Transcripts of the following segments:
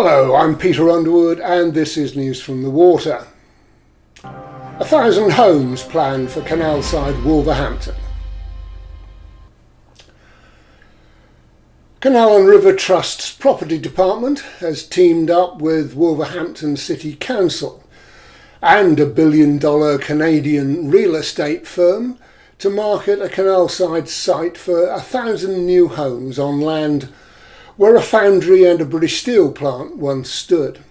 Hello, I'm Peter Underwood and this is News from the Water. 1,000 homes planned for Canalside, Wolverhampton. Canal and River Trust's property department has teamed up with Wolverhampton City Council and a billion-dollar Canadian real estate firm to market a Canalside site for 1,000 new homes on land where a foundry and a British steel plant once stood.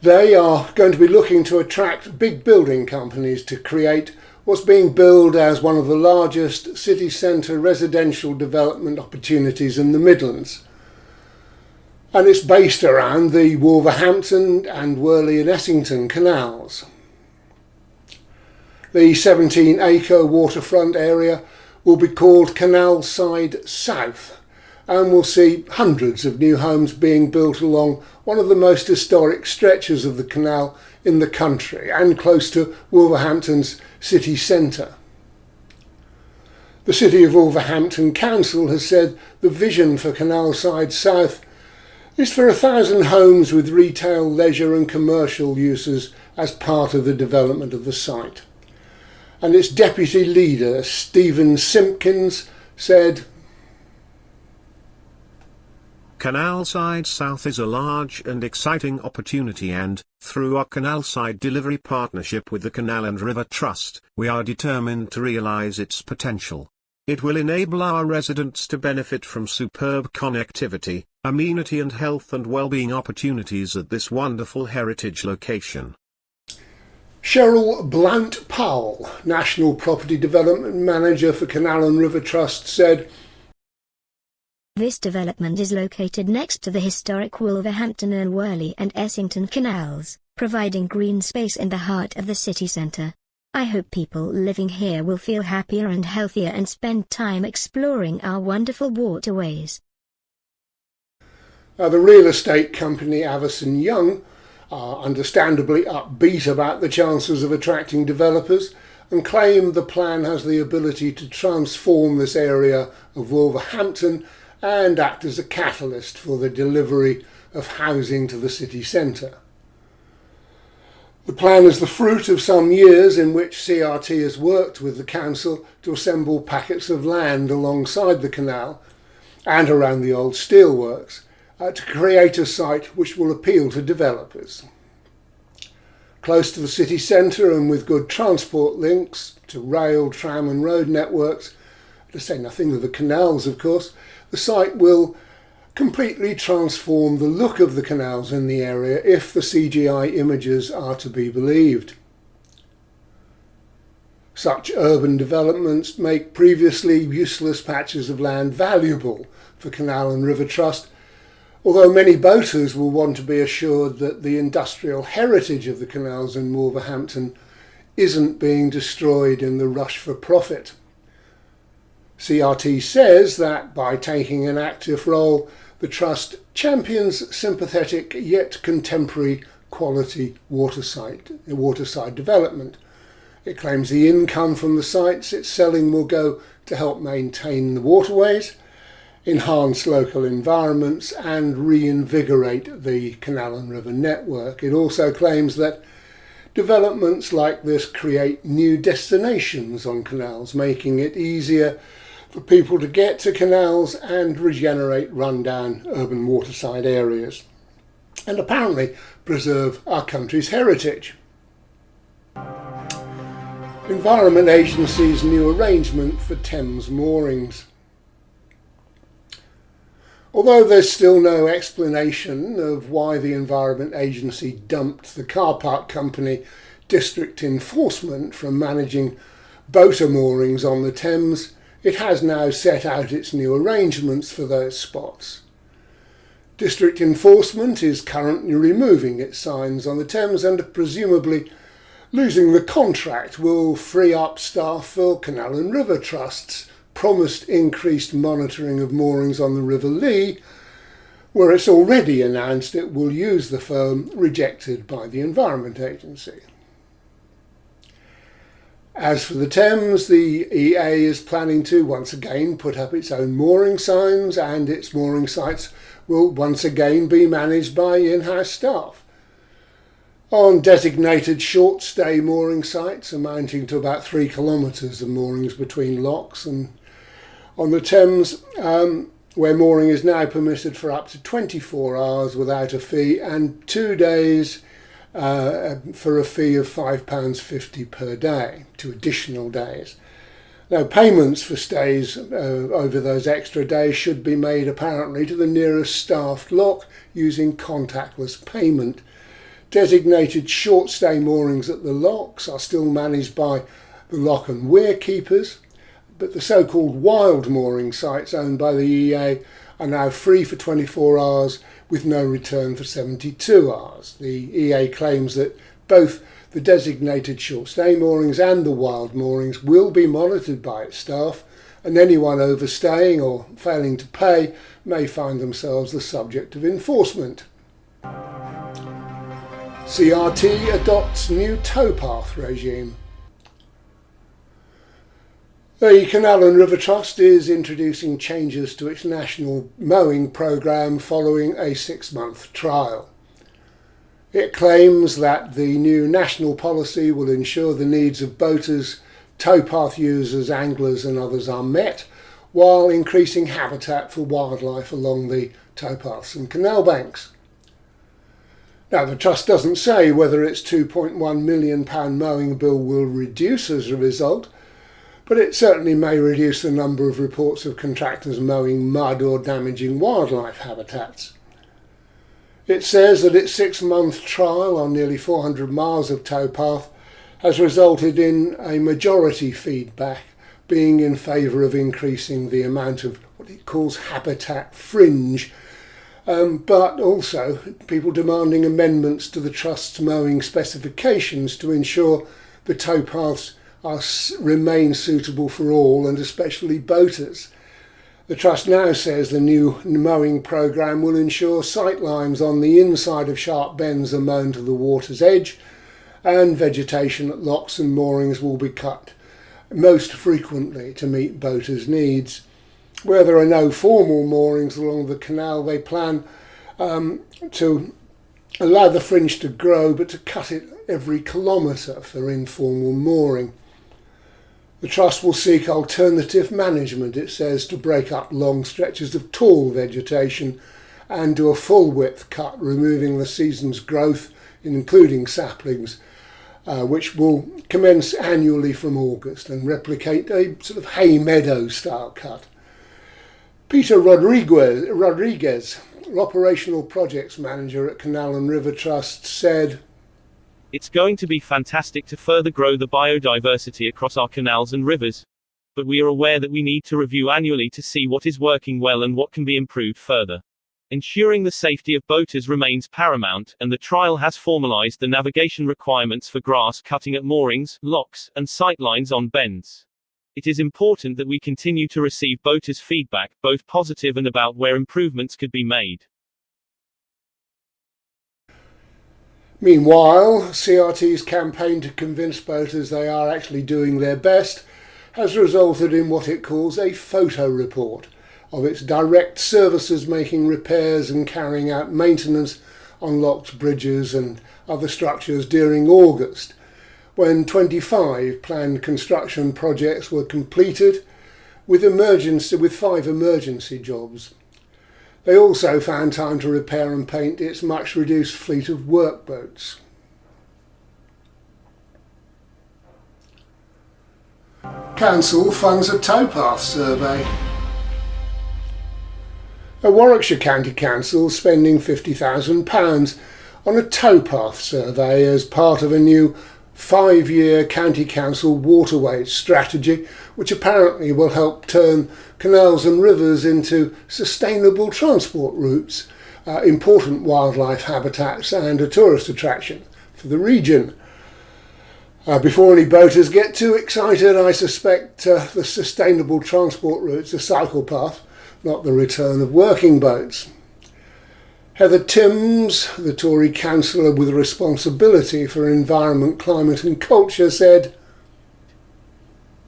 They are going to be looking to attract big building companies to create what's being billed as one of the largest city centre residential development opportunities in the Midlands. And it's based around the Wolverhampton and Wyrley and Essington canals. The 17-acre waterfront area will be called Canalside South and will see hundreds of new homes being built along one of the most historic stretches of the canal in the country and close to Wolverhampton's city centre. The City of Wolverhampton Council has said the vision for Canalside South is for 1,000 homes with retail, leisure and commercial uses as part of the development of the site. And its deputy leader, Stephen Simpkins, said, Canalside South is a large and exciting opportunity and, through our Canalside delivery partnership with the Canal and River Trust, we are determined to realise its potential. It will enable our residents to benefit from superb connectivity, amenity and health and well-being opportunities at this wonderful heritage location. Cheryl Blount-Powell, National Property Development Manager for Canal and River Trust, said, This development is located next to the historic Wolverhampton and Wyrley and Essington canals, providing green space in the heart of the city centre. I hope people living here will feel happier and healthier and spend time exploring our wonderful waterways. The real estate company Avison Young are understandably upbeat about the chances of attracting developers and claim the plan has the ability to transform this area of Wolverhampton and act as a catalyst for the delivery of housing to the city centre. The plan is the fruit of some years in which CRT has worked with the council to assemble packets of land alongside the canal and around the old steelworks to create a site which will appeal to developers. Close to the city centre and with good transport links to rail, tram and road networks, to say nothing of the canals of course, the site will completely transform the look of the canals in the area if the CGI images are to be believed. Such urban developments make previously useless patches of land valuable for Canal and River Trust, although many boaters will want to be assured that the industrial heritage of the canals in Wolverhampton isn't being destroyed in the rush for profit. CRT says that by taking an active role, the Trust champions sympathetic yet contemporary quality waterside development. It claims the income from the sites it's selling will go to help maintain the waterways, enhance local environments and reinvigorate the canal and river network. It also claims that developments like this create new destinations on canals, making it easier for people to get to canals and regenerate rundown urban waterside areas, and apparently preserve our country's heritage. Environment Agency's new arrangement for Thames moorings. Although there's still no explanation of why the Environment Agency dumped the car park company District Enforcement from managing boater moorings on the Thames, it has now set out its new arrangements for those spots. District Enforcement is currently removing its signs on the Thames and presumably losing the contract will free up staff for Canal and River Trusts promised increased monitoring of moorings on the River Lee, where it's already announced it will use the firm rejected by the Environment Agency. As for the Thames, the EA is planning to once again put up its own mooring signs, and its mooring sites will once again be managed by in-house staff. On designated short-stay mooring sites amounting to about 3 kilometres of moorings between locks and on the Thames, where mooring is now permitted for up to 24 hours without a fee and 2 days for a fee of £5.50 per day, 2 additional days. Now, payments for stays over those extra days should be made apparently to the nearest staffed lock using contactless payment. Designated short stay moorings at the locks are still managed by the lock and weir keepers, but the so-called wild mooring sites owned by the EA are now free for 24 hours with no return for 72 hours. The EA claims that both the designated short stay moorings and the wild moorings will be monitored by its staff, and anyone overstaying or failing to pay may find themselves the subject of enforcement. CRT adopts new towpath regime. The Canal and River Trust is introducing changes to its national mowing programme following a 6-month trial. It claims that the new national policy will ensure the needs of boaters, towpath users, anglers and others are met, while increasing habitat for wildlife along the towpaths and canal banks. Now, the Trust doesn't say whether its £2.1 million mowing bill will reduce as a result, but it certainly may reduce the number of reports of contractors mowing mud or damaging wildlife habitats. It says that its 6-month trial on nearly 400 miles of towpath has resulted in a majority feedback being in favour of increasing the amount of what it calls habitat fringe, but also people demanding amendments to the Trust's mowing specifications to ensure the towpaths remain suitable for all and especially boaters. The Trust now says the new mowing programme will ensure sight lines on the inside of sharp bends are mown to the water's edge, and vegetation at locks and moorings will be cut most frequently to meet boaters' needs. Where there are no formal moorings along the canal, they plan to allow the fringe to grow, but to cut it every kilometre for informal mooring. The Trust will seek alternative management, it says, to break up long stretches of tall vegetation and do a full width cut, removing the season's growth, including saplings, which will commence annually from August and replicate a sort of hay meadow style cut. Peter Rodriguez, Operational Projects Manager at Canal and River Trust, said, "It's going to be fantastic to further grow the biodiversity across our canals and rivers. But we are aware that we need to review annually to see what is working well and what can be improved further. Ensuring the safety of boaters remains paramount, and the trial has formalised the navigation requirements for grass cutting at moorings, locks, and sightlines on bends. It is important that we continue to receive boaters' feedback, both positive and about where improvements could be made." Meanwhile, CRT's campaign to convince boaters they are actually doing their best has resulted in what it calls a photo report of its direct services making repairs and carrying out maintenance on locked bridges and other structures during August, when 25 planned construction projects were completed with 5 emergency jobs. They also found time to repair and paint its much reduced fleet of workboats. Council funds a towpath survey. A Warwickshire County Council spending £50,000 on a towpath survey as part of a new 5-year County Council waterways strategy, which apparently will help turn canals and rivers into sustainable transport routes, important wildlife habitats and a tourist attraction for the region. Before any boaters get too excited, I suspect the sustainable transport route's a cycle path, not the return of working boats. Heather Timms, the Tory councillor with responsibility for environment, climate and culture, said,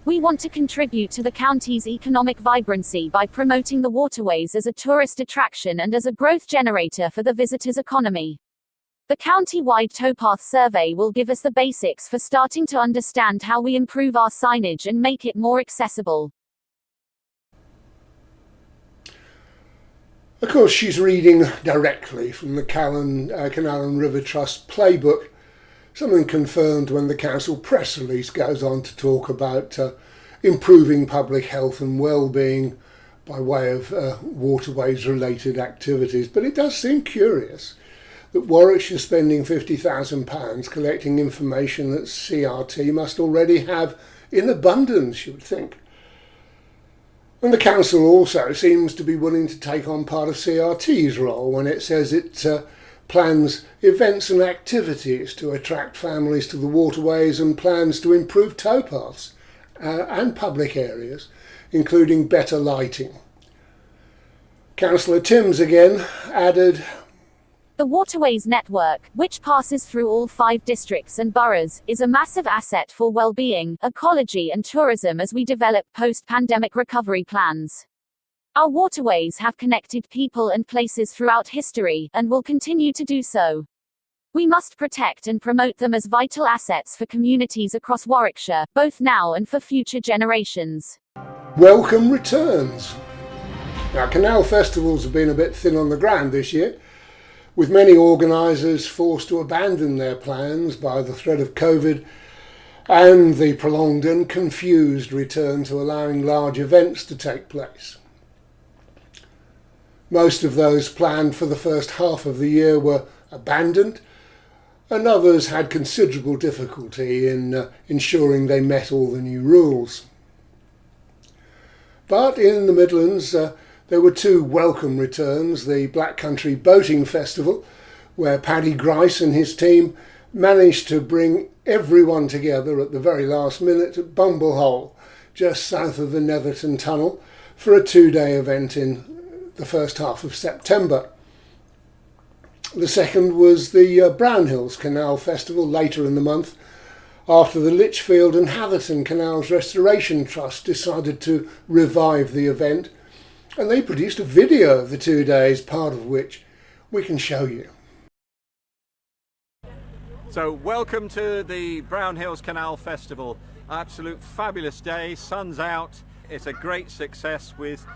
We want to contribute to the county's economic vibrancy by promoting the waterways as a tourist attraction and as a growth generator for the visitors' economy. The county-wide towpath survey will give us the basics for starting to understand how we improve our signage and make it more accessible. Of course, she's reading directly from the Canal and River Trust playbook, something confirmed when the council press release goes on to talk about improving public health and well-being by way of waterways-related activities. But it does seem curious that Warwickshire spending £50,000 collecting information that CRT must already have in abundance, you would think. And the council also seems to be willing to take on part of CRT's role when it says it plans events and activities to attract families to the waterways and plans to improve towpaths and public areas, including better lighting. Councillor Timms again added, The waterways network, which passes through all 5 districts and boroughs, is a massive asset for well-being, ecology and tourism as we develop post-pandemic recovery plans. Our waterways have connected people and places throughout history, and will continue to do so. We must protect and promote them as vital assets for communities across Warwickshire, both now and for future generations. Welcome returns. Now, canal festivals have been a bit thin on the ground this year, with many organisers forced to abandon their plans by the threat of COVID and the prolonged and confused return to allowing large events to take place. Most of those planned for the first half of the year were abandoned, and others had considerable difficulty in ensuring they met all the new rules. But in the Midlands, there were 2 welcome returns: the Black Country Boating Festival, where Paddy Grice and his team managed to bring everyone together at the very last minute at Bumblehole, just south of the Netherton Tunnel, for a 2-day event in the first half of September. The second was the Brownhills Canal Festival later in the month, after the Lichfield and Hatherton Canals Restoration Trust decided to revive the event, and they produced a video of the 2 days, part of which we can show you. So welcome to the Brownhills Canal Festival. Absolute fabulous day, sun's out. It's a great success with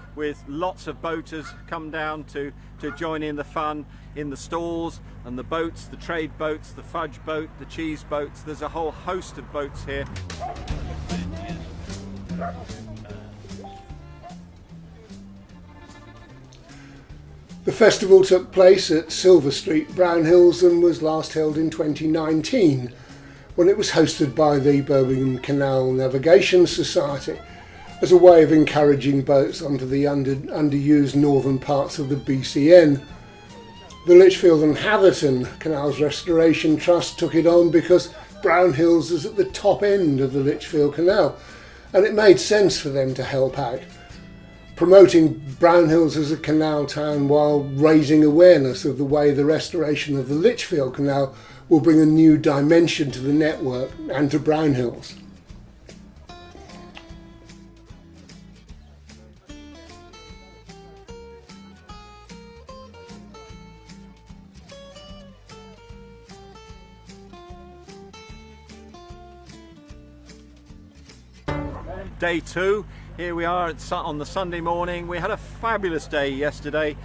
lots of boaters come down to join in the fun in the stalls and the boats, the trade boats, the fudge boat, the cheese boats. There's a whole host of boats here. The festival took place at Silver Street, Brownhills, and was last held in 2019, when it was hosted by the Birmingham Canal Navigation Society as a way of encouraging boats onto the underused northern parts of the BCN. The Lichfield and Hatherton Canals Restoration Trust took it on because Brownhills is at the top end of the Lichfield Canal, and it made sense for them to help out, promoting Brownhills as a canal town while raising awareness of the way the restoration of the Lichfield Canal will bring a new dimension to the network and to Brownhills. Day 2, here we are on the Sunday morning. We had a fabulous day yesterday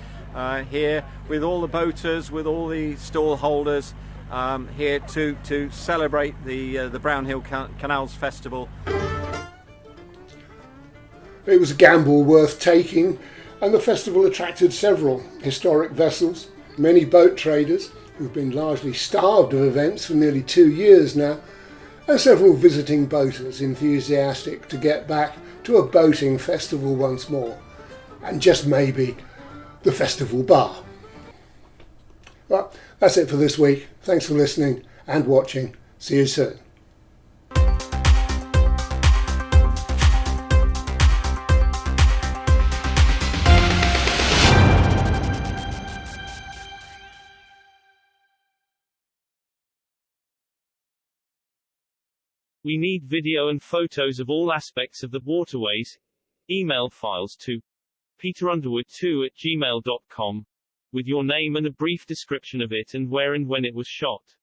here with all the boaters, with all the stall holders here to celebrate the Brownhill Canals Festival. It was a gamble worth taking, and the festival attracted several historic vessels, many boat traders who've been largely starved of events for nearly 2 years now, and several visiting boaters enthusiastic to get back to a boating festival once more, and just maybe the festival bar. Well, that's it for this week. Thanks for listening and watching. See you soon. We need video and photos of all aspects of the waterways. Email files to peterunderwood2@gmail.com with your name and a brief description of it and where and when it was shot.